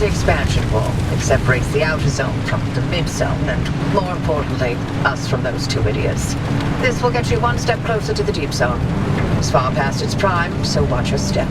expansion wall. It separates the outer zone from the mid-zone, and more importantly, us from those two idiots. This will get you one step closer to the deep zone. It's far past its prime, so watch your step.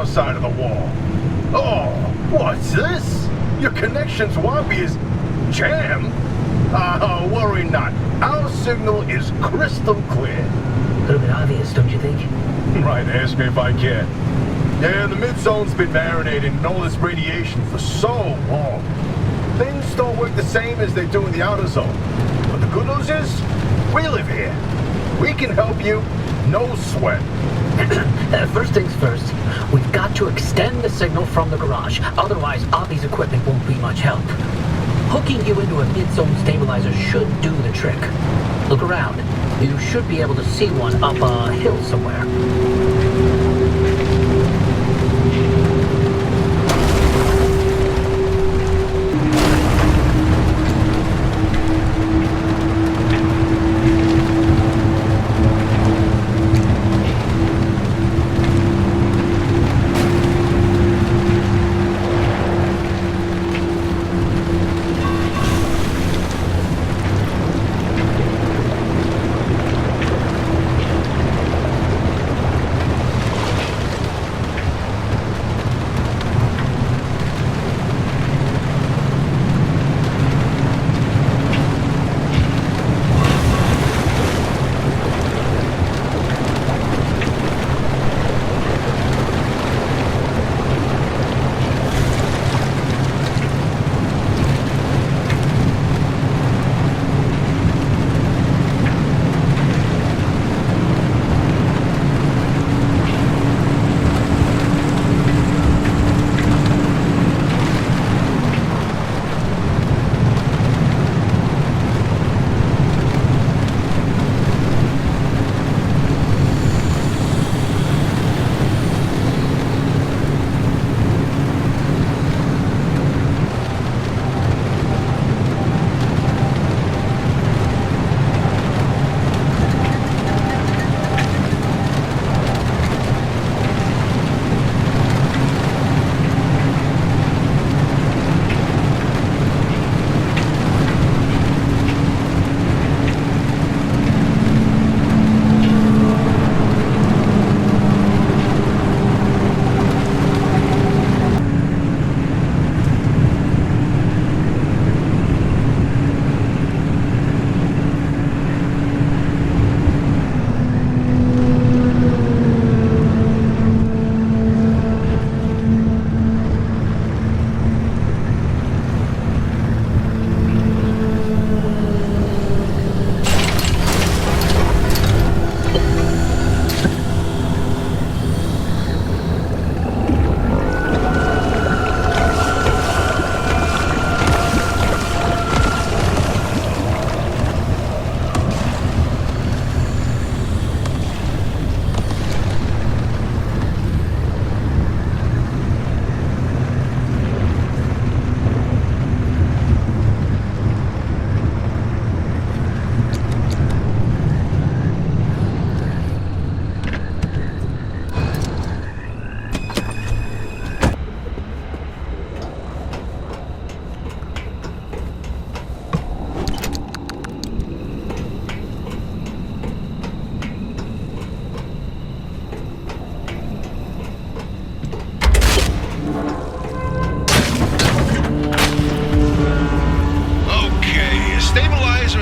side of the wall. Oh, what's this? Your connection's wobbly as jam? Worry not. Our signal is crystal clear. A little bit obvious, don't you think? Right, ask me if I can. Yeah, the mid-zone's been marinating in all this radiation for so long. Things don't work the same as they do in the outer zone. But the good news is, we live here. We can help you, no sweat. First things first, we've got to extend the signal from the garage. Otherwise, Oppie's equipment won't be much help. Hooking you into a mid-zone stabilizer should do the trick. Look around. You should be able to see one up a hill somewhere.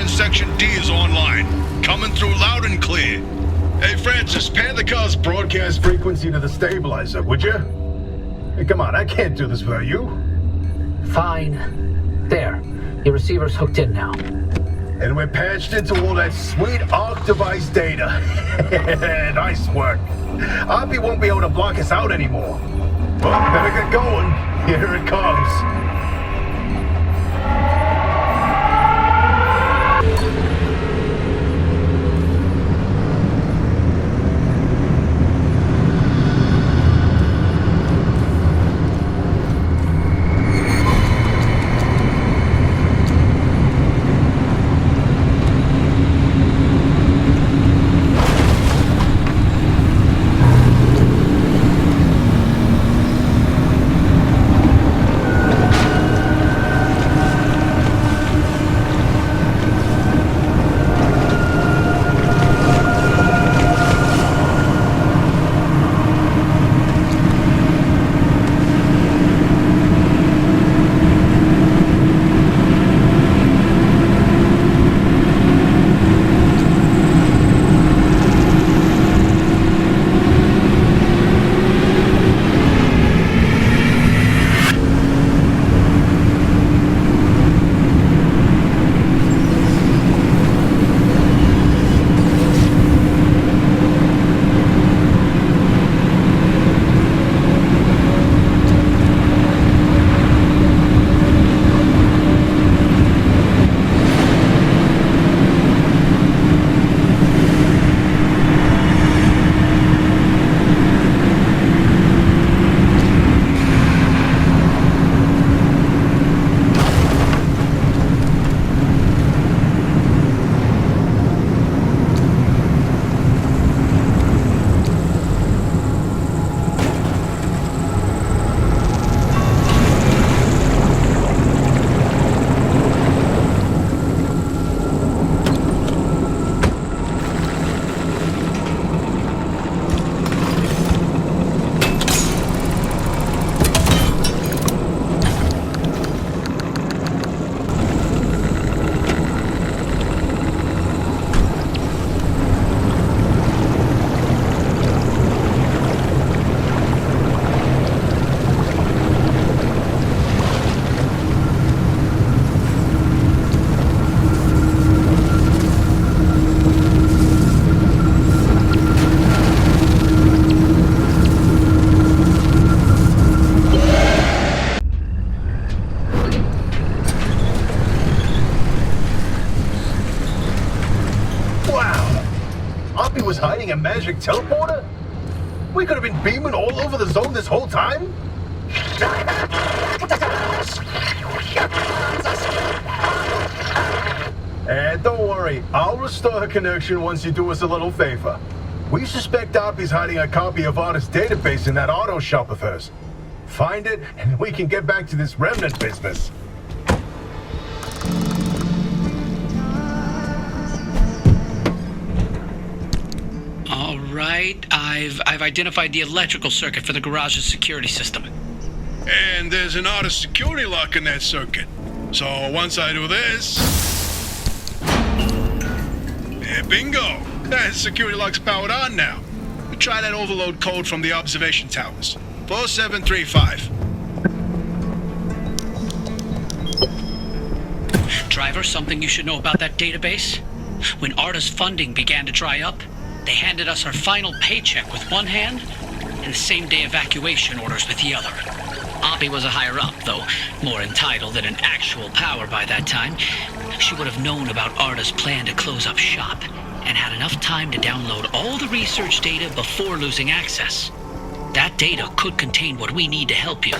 Section D is online. Coming through loud and clear. Hey, Francis, pan the car's broadcast Frequency to the stabilizer, would you? Hey, come on, I can't do this without you. Fine. There. Your receiver's hooked in now. And we're patched into all that sweet ARC device data. Nice work. Oppie won't be able to block us out anymore. Well, better get going. Here it comes. was hiding a magic teleporter? We could have been beaming all over the zone this whole time? And don't worry, I'll restore her connection once you do us a little favor. We suspect Oppie's hiding a copy of Artist's database in that auto shop of hers. Find it, and we can get back to this remnant business. All right, I've identified the electrical circuit for the garage's security system. And there's an Artist security lock in that circuit. So once I do this... Yeah, bingo! That security lock's powered on now. Try that overload code from the observation towers. 4735. Driver, something you should know about that database? When Artist funding began to dry up, they handed us our final paycheck with one hand and the same-day evacuation orders with the other. Oppie was a higher up, though more entitled than an actual power by that time. She would have known about Artist's plan to close up shop and had enough time to download all the research data before losing access. That data could contain what we need to help you.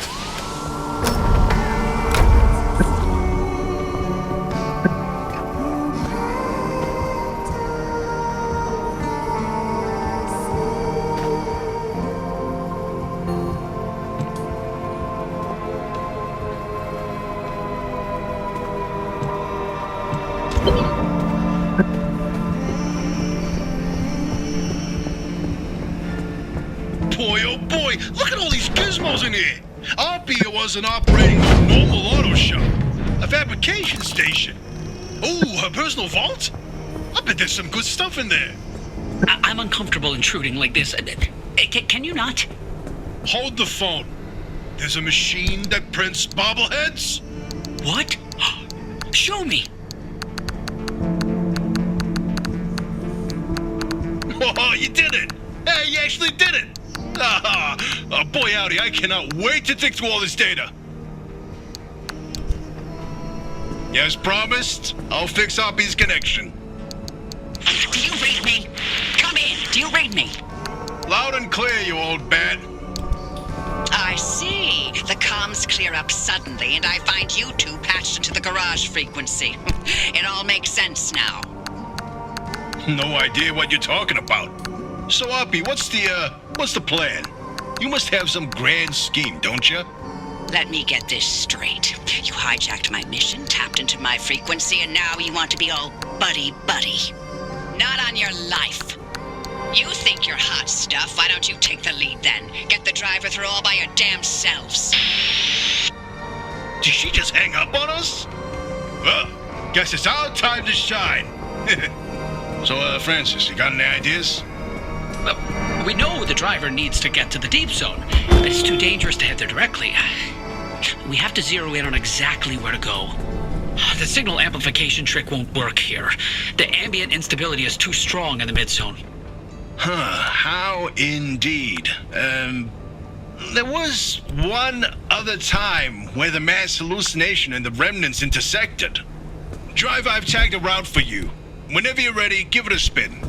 Boy, oh boy, look at all these gizmos in here. Oppie wasn't operating a normal auto shop. A fabrication station. Oh, her personal vault? I bet there's some good stuff in there. I'm uncomfortable intruding like this. Can you not? Hold the phone. There's a machine that prints bobbleheads? What? Show me. Oh, you did it! Hey, you actually did it! Oh, boy howdy, I cannot wait to dig through all this data. As promised, I'll fix Oppie's connection. Do you read me? Come in. Do you read me? Loud and clear, you old bat. I see. The comms clear up suddenly, and I find you two patched into the garage frequency. It all makes sense now. No idea what you're talking about. So, Oppie, what's the plan? You must have some grand scheme, don't you? Let me get this straight. You hijacked my mission, tapped into my frequency, and now you want to be all buddy-buddy. Not on your life. You think you're hot stuff. Why don't you take the lead then? Get the driver through all by your damn selves. Did she just hang up on us? Well, guess it's our time to shine. So, Francis, you got any ideas? We know the driver needs to get to the deep zone, but it's too dangerous to head there directly. We have to zero in on exactly where to go. The signal amplification trick won't work here. The ambient instability is too strong in the mid-zone. How indeed. There was one other time where the mass hallucination and the remnants intersected. Driver, I've tagged a route for you. Whenever you're ready, give it a spin.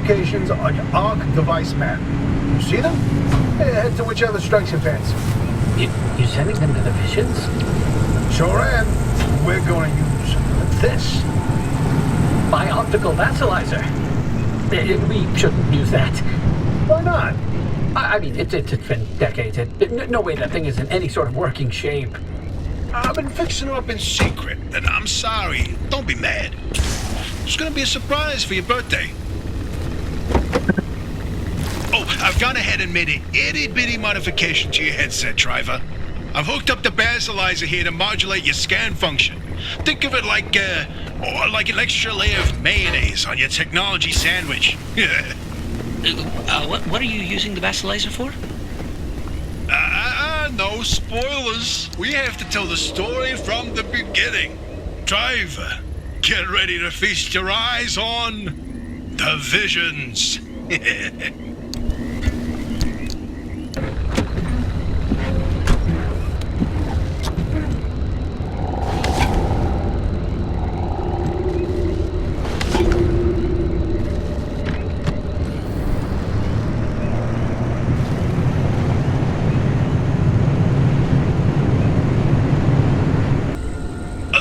locations on your ARC device map. You see them? Head to whichever strikes your fancy. You're sending them to the visions? Sure am. We're going to use this. My optical vassalizer. We shouldn't use that. Why not? I mean, it's been decades. No way that thing is in any sort of working shape. I've been fixing it up in secret, and I'm sorry. Don't be mad. It's gonna be a surprise for your birthday. Oh, I've gone ahead and made an itty-bitty modification to your headset, driver. I've hooked up the basilizer here to modulate your scan function. Think of it like an extra layer of mayonnaise on your technology sandwich. What are you using the basilizer for? No spoilers. We have to tell the story from the beginning. Driver, get ready to feast your eyes on the visions.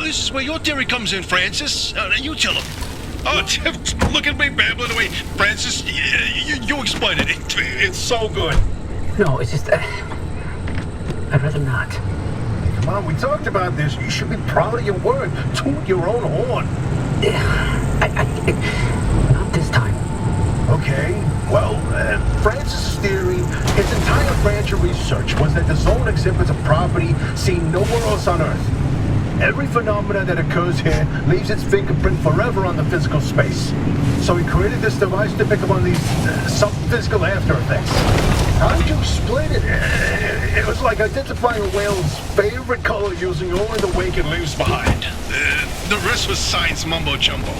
This is where your theory comes in, Francis. You tell him. Oh, look at me babbling away. Francis, you explain it. It's so good. No, it's just... I'd rather not. Come on, we talked about this. You should be proud of your word. Toot your own horn. Not this time. Okay, well, Francis' theory, his entire branch of research was that the zone exhibits a property seen nowhere else on Earth. Every phenomena that occurs here leaves its fingerprint forever on the physical space. So he created this device to pick up on these sub-physical after effects. How did you explain it? It was like identifying a whale's favorite color using only the wake it leaves behind. The rest was science mumbo-jumbo.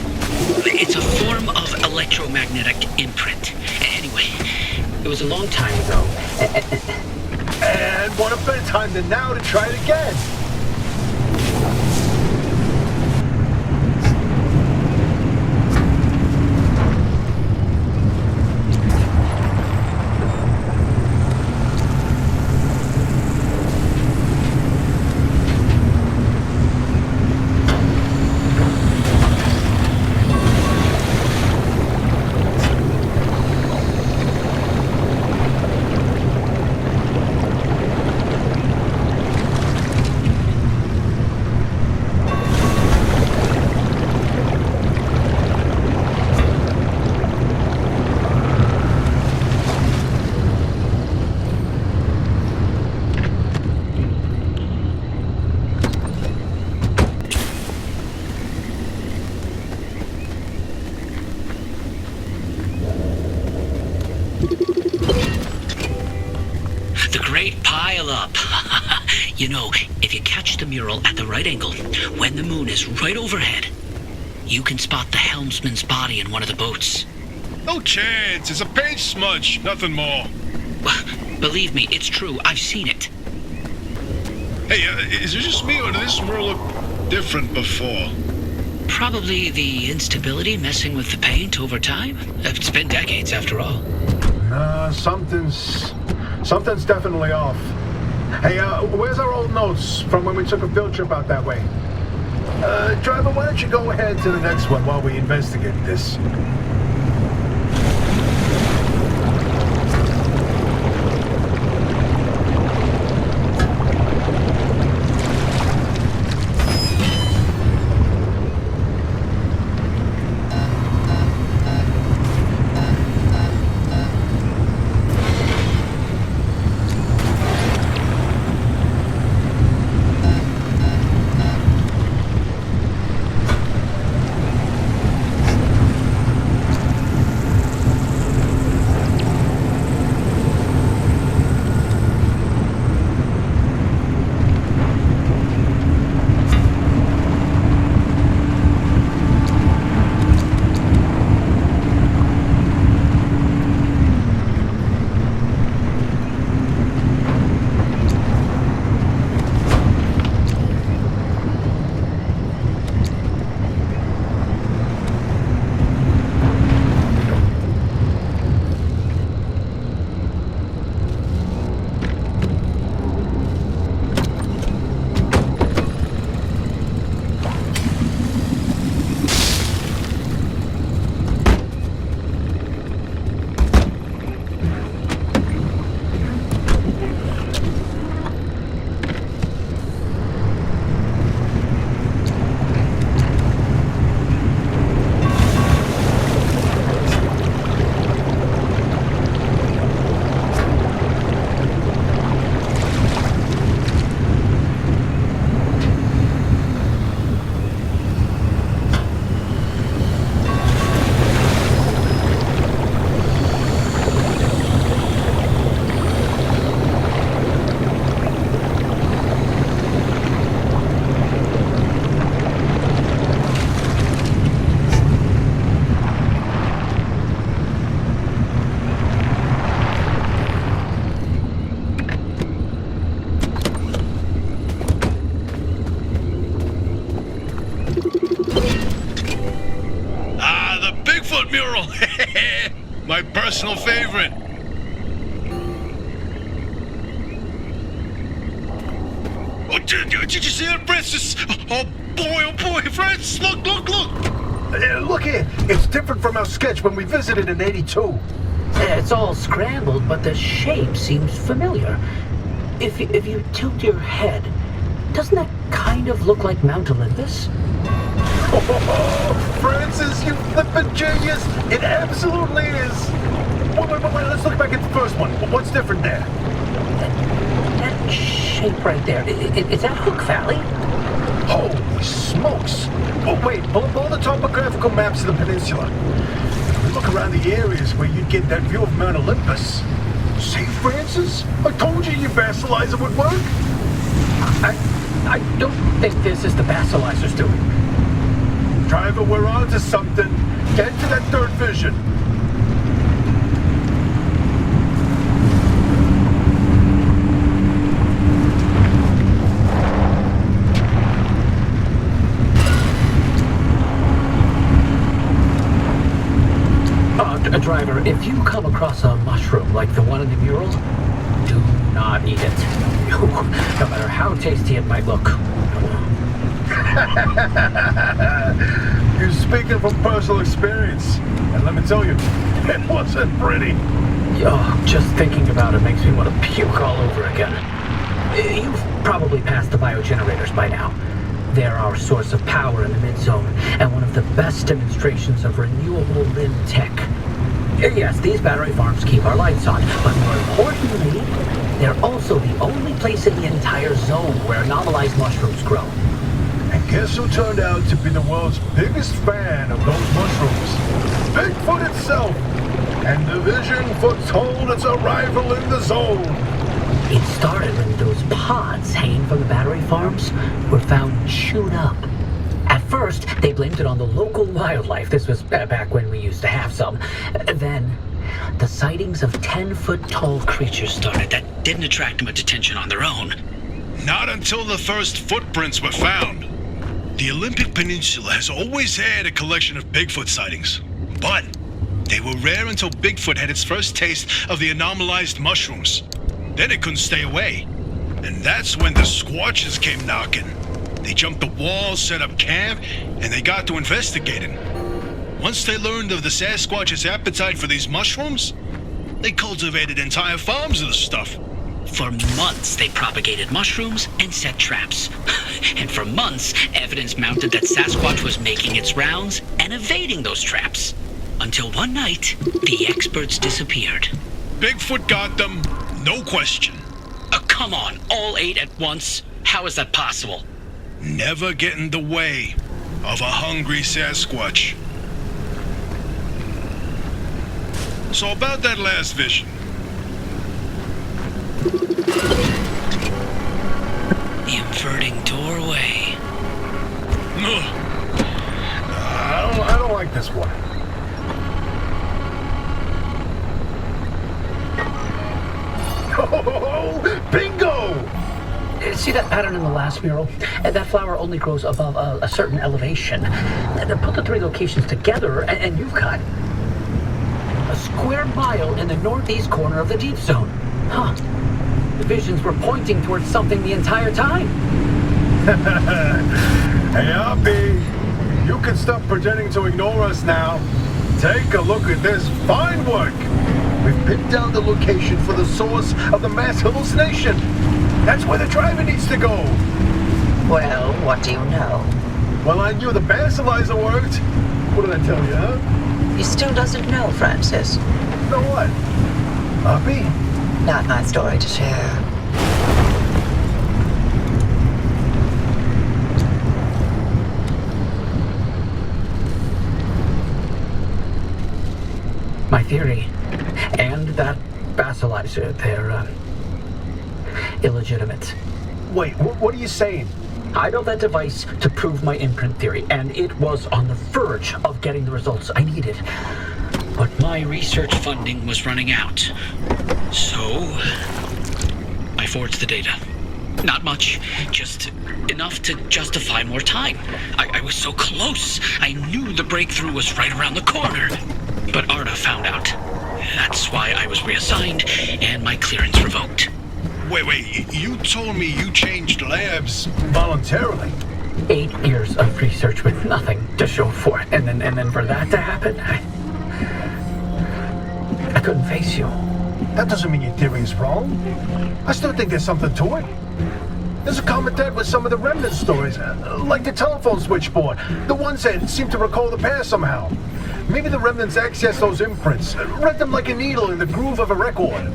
It's a form of electromagnetic imprint. Anyway, it was a long time ago. And what a better time than now to try it again. The great pile-up. You know, if you catch the mural at the right angle, when the moon is right overhead, you can spot the helmsman's body in one of the boats. No chance. It's a paint smudge. Nothing more. Believe me, it's true. I've seen it. Hey, is it just me or did this mural look different before? Probably the instability messing with the paint over time. It's been decades after all. Something's definitely off. Hey, where's our old notes from when we took a field trip out that way? Driver, why don't you go ahead to the next one while we investigate this? Oh, did you see that, Francis? Oh boy, Francis, look! Look here, it's different from our sketch when we visited in 82. It's all scrambled, but the shape seems familiar. If you tilt your head, doesn't that kind of look like Mount Olympus? Oh, Francis, you flippin' genius! It absolutely is! Wait, let's look back at the first one. What's different there? That shape right there, is that Hook Valley? Holy smokes! Oh, wait, pull the topographical maps of the peninsula. We look around the areas where you'd get that view of Mount Olympus. See, Francis? I told you your basilizer would work. I don't think this is the Basilizer's doing. Driver, we're on to something. Get to that third vision. Driver, if you come across a mushroom like the one in the mural, do not eat it. No matter how tasty it might look. You're speaking from personal experience. And let me tell you, it wasn't pretty. Oh, just thinking about it makes me want to puke all over again. You've probably passed the biogenerators by now. They're our source of power in the mid-zone, and one of the best demonstrations of renewable limb tech. Yes, these battery farms keep our lights on, but more importantly, they're also the only place in the entire zone where anomalized mushrooms grow. And guess who turned out to be the world's biggest fan of those mushrooms? Bigfoot itself! And Division foretold its arrival in the zone! It started when those pods hanging from the battery farms were found chewed up. At first, they blamed it on the local wildlife. This was back when we used to have some. Then, the sightings of 10-foot-tall creatures started. That didn't attract much attention on their own. Not until the first footprints were found. The Olympic Peninsula has always had a collection of Bigfoot sightings, but they were rare until Bigfoot had its first taste of the anomalized mushrooms. Then it couldn't stay away. And that's when the Squatches came knocking. They jumped the walls, set up camp, and they got to investigating. Once they learned of the Sasquatch's appetite for these mushrooms, they cultivated entire farms of the stuff. For months, they propagated mushrooms and set traps. And for months, evidence mounted that Sasquatch was making its rounds and evading those traps. Until one night, the experts disappeared. Bigfoot got them, no question. Come on, all 8 at once? How is that possible? Never get in the way of a hungry Sasquatch. So about that last vision. The inverting doorway. I don't like this one. Oh, bingo! See that pattern in the last mural? That flower only grows above a certain elevation. Put the 3 locations together, and you've got a square mile in the northeast corner of the deep zone. Huh. The visions were pointing towards something the entire time. Hey, Hoppy, you can stop pretending to ignore us now. Take a look at this fine work. We've pinned down the location for the source of the mass hallucination. That's where the driver needs to go. Well, what do you know? Well, I knew the basilizer worked. What did I tell you, huh? He still doesn't know, Francis. Know what? Hoppy? Not my story to share. My theory, and that basilizer, they're illegitimate. Wait, what are you saying? I built that device to prove my imprint theory, and it was on the verge of getting the results I needed. But my research funding was running out. So, I forged the data. Not much, just enough to justify more time. I was so close. I knew the breakthrough was right around the corner. But Arda found out. That's why I was reassigned and my clearance revoked. Wait, you told me you changed labs. Voluntarily. 8 years of research with nothing to show for it, and then for that to happen, I couldn't face you. That doesn't mean your theory is wrong. I still think there's something to it. There's a common thread with some of the remnant stories, like the telephone switchboard, the ones that seem to recall the past somehow. Maybe the remnants access those imprints, read them like a needle in the groove of a record.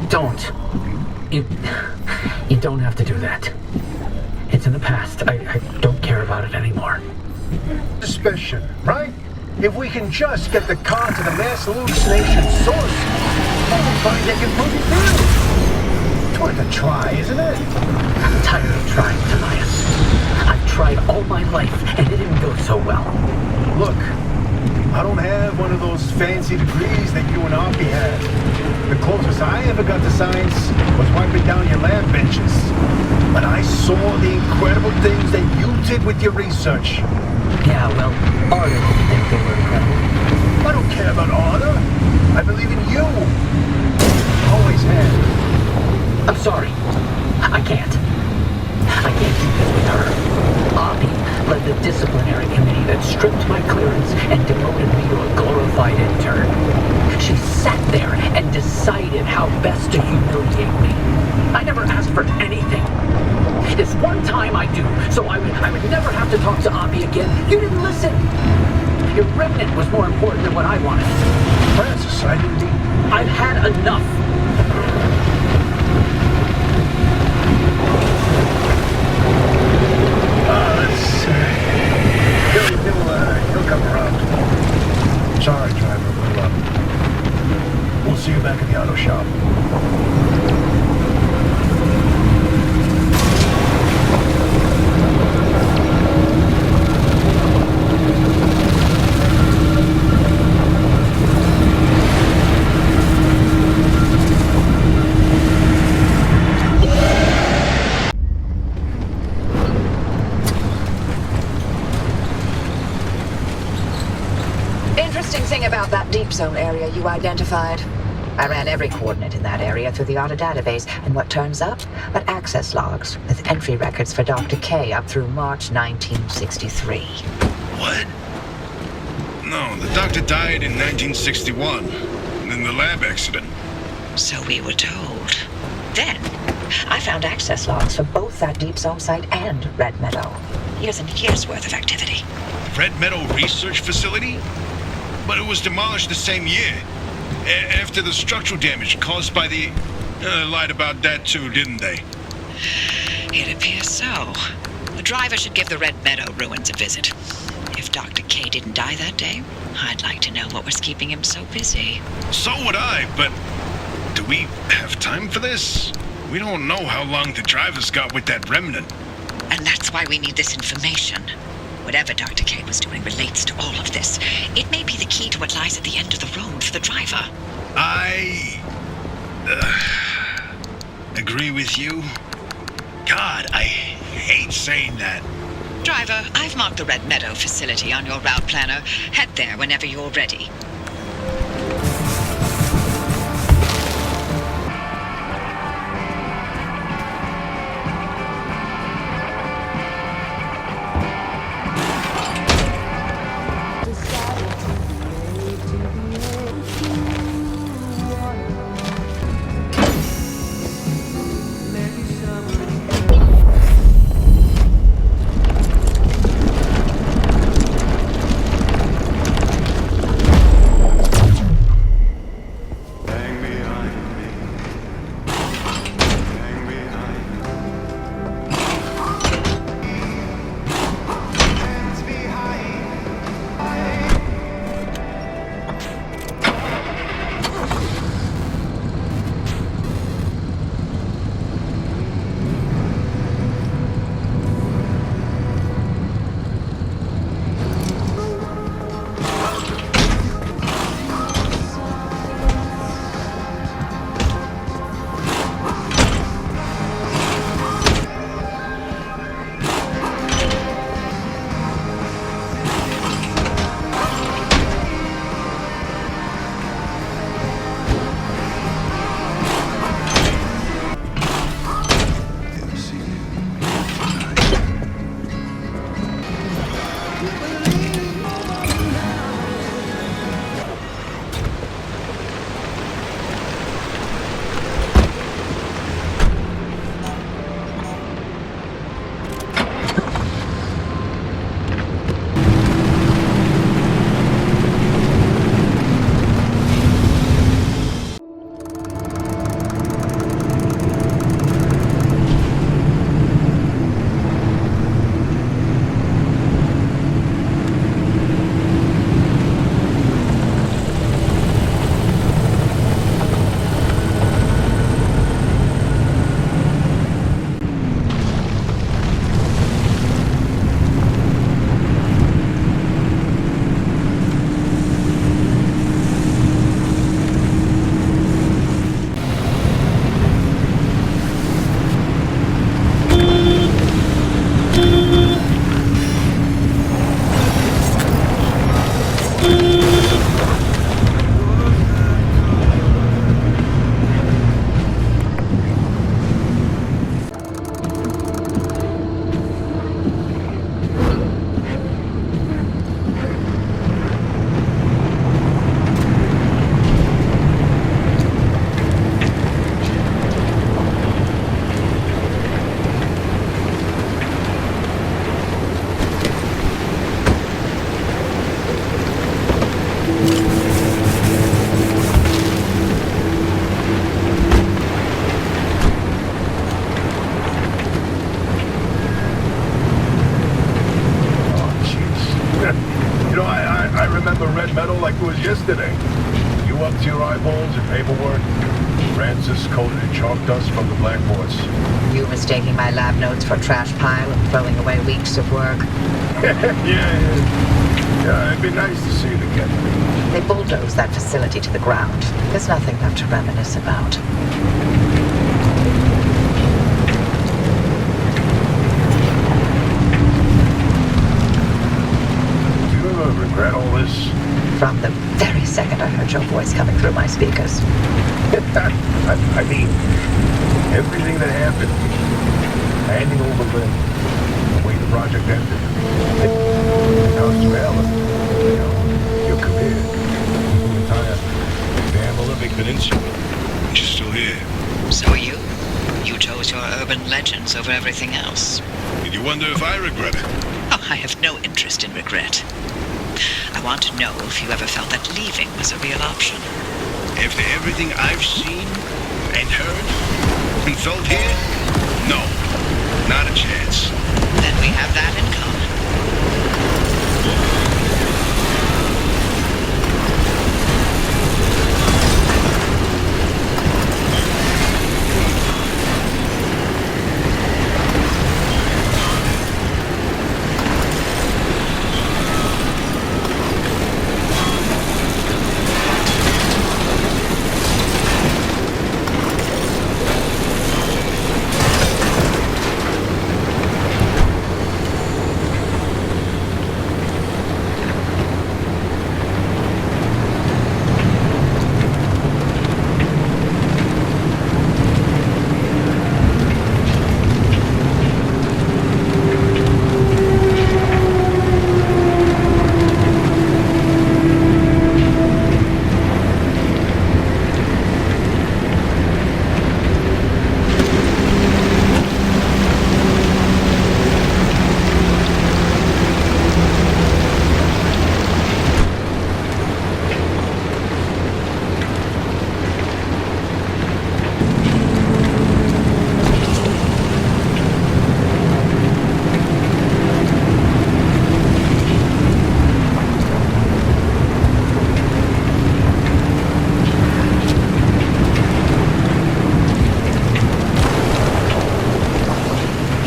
Don't. You don't have to do that. It's in the past. I don't care about it anymore. Suspicion, right? If we can just get the car to the mass hallucination source, we'll find they can prove it through. It's worth a try, isn't it? I'm tired of trying, Tobias. I've tried all my life, and it didn't go so well. Look, I don't have one of those fancy degrees that you and Arpy had. The closest I ever got to science was wiping down your lab benches. But I saw the incredible things that you did with your research. Yeah, well, Arthur didn't think they were incredible. I don't care about Arthur. I believe in you. Always have. I'm sorry. I can't. I can't do this with her. Arpy led the disciplinary committee that stripped my clearance and demoted me to a glorified intern. She sat there and decided how best to humiliate me. I never asked for anything. This one time I do, so I would never have to talk to Arpy again. You didn't listen. Your remnant was more important than what I wanted. Francis, I didn't mean... I've had enough. He'll come around. Sorry, driver. We'll see you back at the auto shop. Interesting thing about that deep zone area you identified. I ran every coordinate in that area through the auto database, and what turns up but access logs with entry records for Dr. K up through March 1963. What? No, the doctor died in 1961. In the lab accident. So we were told. Then, I found access logs for both that deep zone site and Red Meadow. years and years worth of activity. Red Meadow Research Facility? But it was demolished the same year. After the structural damage caused by the... lied about that too, didn't they? It appears so. The driver should give the Red Meadow ruins a visit. If Dr. K didn't die that day, I'd like to know what was keeping him so busy. So would I, but... do we have time for this? We don't know how long the driver's got with that remnant. And that's why we need this information. Whatever Dr. K was doing relates to all of this. It may be the key to what lies at the end of the road for the driver. I... agree with you. God, I hate saying that. Driver, I've marked the Red Meadow facility on your route planner. Head there whenever you're ready. yesterday. You up to your eyeballs in paperwork? Francis coated in chalk dust from the blackboards. You mistaking my lab notes for a trash pile and throwing away weeks of work. Yeah, it'd be nice to see it again. They bulldozed that facility to the ground. There's nothing left to reminisce about. Do you ever regret all this? From the very second I heard your voice coming through my speakers. I mean, everything that happened, handing over Lynn, the way the project ended, it comes to Alan, you know, your career, the entire damn Olympic Peninsula. You're still here. So are you. You chose your urban legends over everything else. Did you wonder if I regret it? Oh, I have no interest in regret. I want to know if you ever felt that leaving was a real option. After everything I've seen and heard and felt here? No, not a chance. Then we have that in common.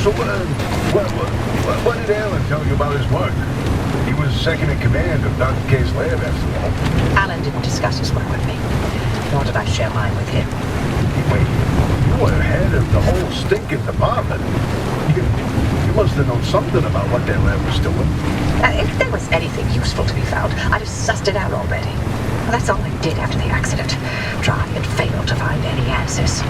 So, what did Alan tell you about his work? He was second in command of Dr. K's lab, after all. Alan didn't discuss his work with me, nor did I share mine with him. Wait, you were head of the whole stinking department. You must have known something about what that lab was doing. If there was anything useful to be found, I'd have sussed it out already. Well, that's all I did after the accident. Try and fail to find any answers.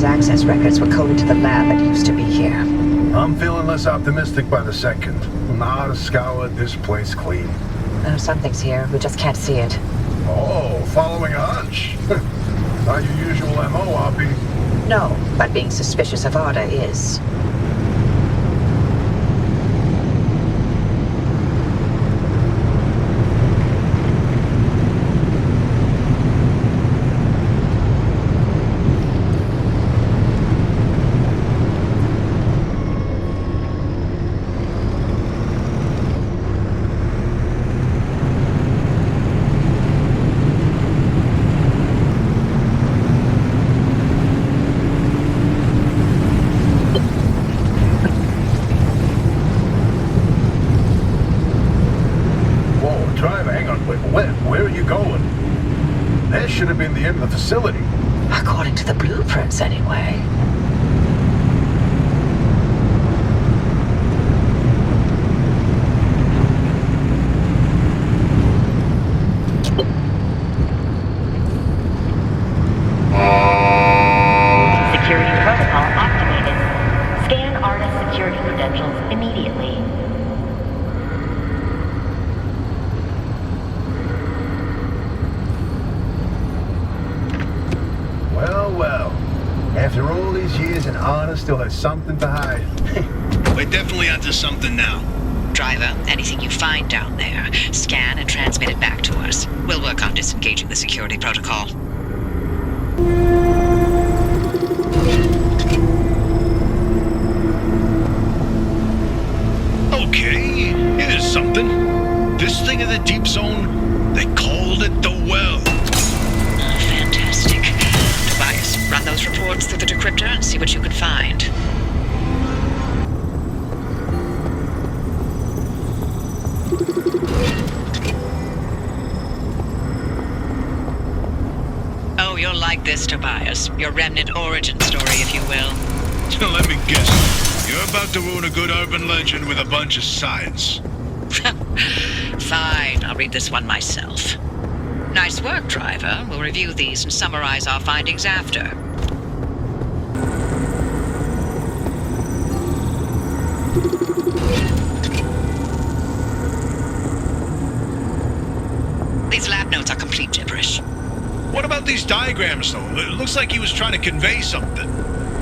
Access records were coded to the lab that used to be here. I'm feeling less optimistic by the second. Nah, scoured this place clean. Something's here. We just can't see it. Oh, following a hunch. Not your usual MO, Hoppy. No, but being suspicious of Arda is. Where are you going? That should have been the end of the facility. According to the blueprints, anyway. Security protocols Well, well. After all these years, and Anna still has something to hide. We're definitely onto something now. Driver, anything you find down there, scan and transmit it back to us. We'll work on disengaging the security protocol. Okay, here's something. This thing in the deep zone, they called it the well. Fantastic. Tobias, run those reports through the decryptor and see what you can find. Oh, you'll like this, Tobias. Your remnant origin story, if you will. Let me guess. You're about to ruin a good urban legend with a bunch of science. Fine, I'll read this one myself. Nice work, driver. We'll review these and summarize our findings after. These lab notes are complete gibberish. What about these diagrams, though? It looks like he was trying to convey something.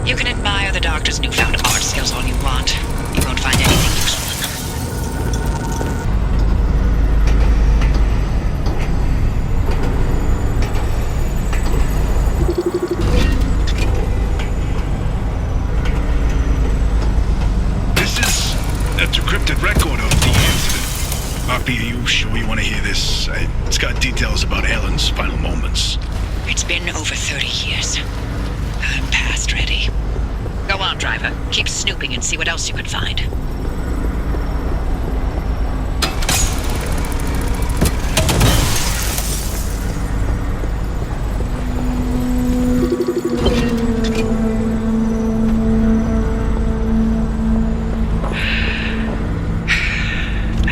You can admire the doctor's newfound art skills all you want. You won't find anything useful in them. This is a decrypted record of the incident. Poppy, are you sure you want to hear this? It's got details about Ellen's final moments. It's been over 30 years. I'm past ready. Go on, driver. Keep snooping and see what else you can find.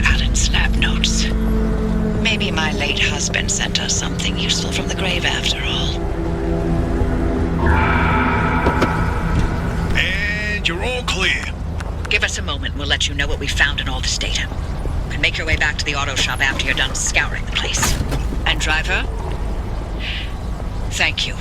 Alan's lab notes. Maybe my late husband sent us something useful from the grave after all. You're all clear. Give us a moment and we'll let you know what we found in all this data. You can make your way back to the auto shop after you're done scouring the place. And driver, thank you.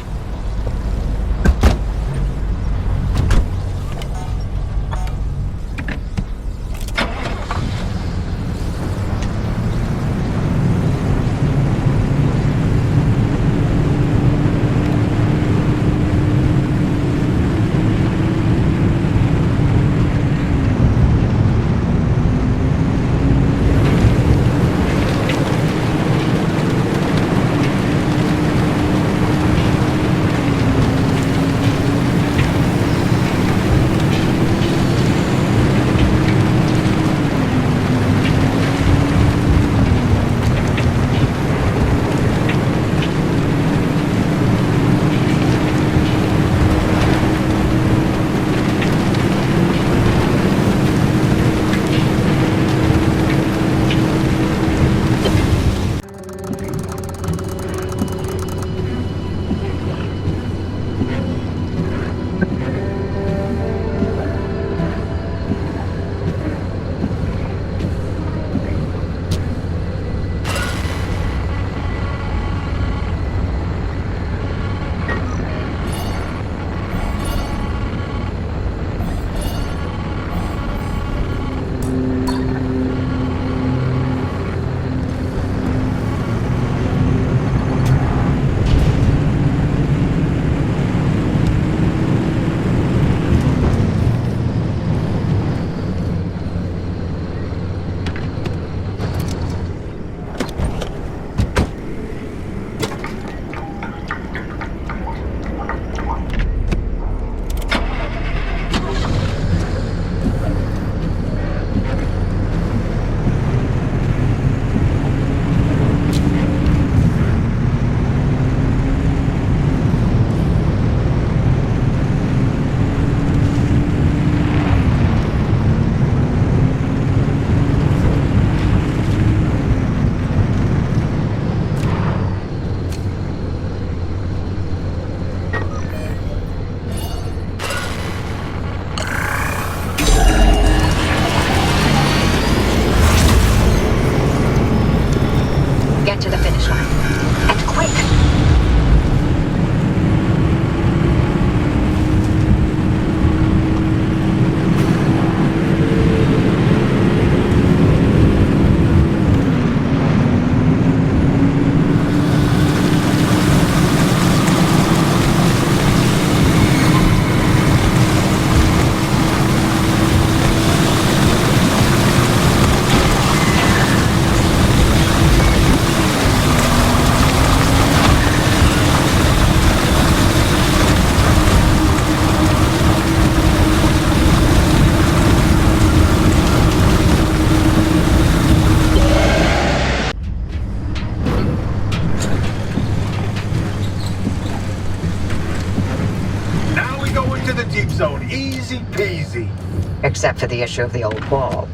the issue of the old wall.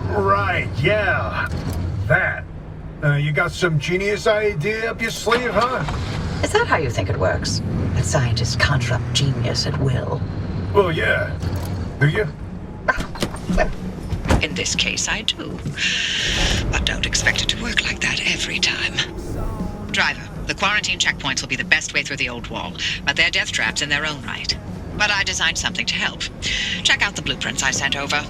Right, yeah. That. You got some genius idea up your sleeve, huh? Is that how you think it works? That scientists conjure up genius at will? Well, yeah. Do you? Well, In this case, I do. But don't expect it to work like that every time. Driver, the quarantine checkpoints will be the best way through the old wall, but they're death traps in their own right. But I designed something to help. Check out the blueprints I sent over.